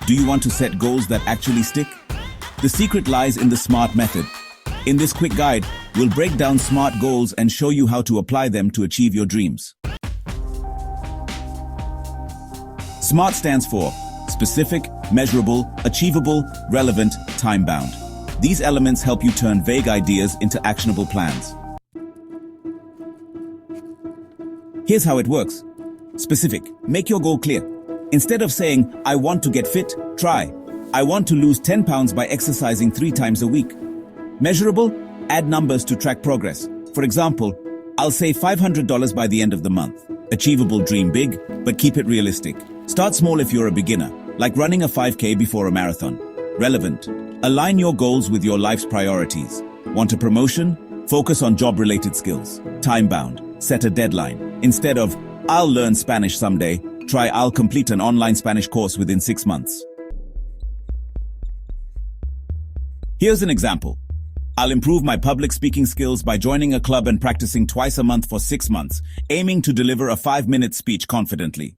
Do you want to set goals that actually stick? The secret lies in the SMART method. In this quick guide, we'll break down SMART goals and show you how to apply them to achieve your dreams. SMART stands for specific, measurable, achievable, relevant, time-bound. These elements help you turn vague ideas into actionable plans. Here's how it works. Specific, make your goal clear. Instead of saying, I want to get fit, try, I want to lose 10 pounds by exercising 3 times a week. Measurable, add numbers to track progress. For example, I'll save $500 by the end of the month. Achievable, dream big, but keep it realistic. Start small if you're a beginner, like running a 5K before a marathon. Relevant, align your goals with your life's priorities. Want a promotion? Focus on job-related skills. Time-bound, set a deadline. Instead of, I'll learn Spanish someday, try I'll complete an online Spanish course within 6 months. Here's an example. I'll improve my public speaking skills by joining a club and practicing twice a month for 6 months, aiming to deliver a 5-minute speech confidently.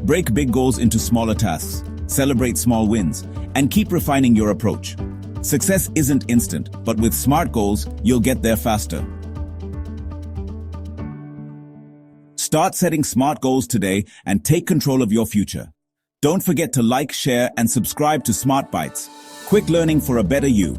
Break big goals into smaller tasks, celebrate small wins, and keep refining your approach. Success isn't instant, but with SMART goals, you'll get there faster. Start setting SMART goals today and take control of your future. Don't forget to like, share, and subscribe to Smart Bites. Quick learning for a better you.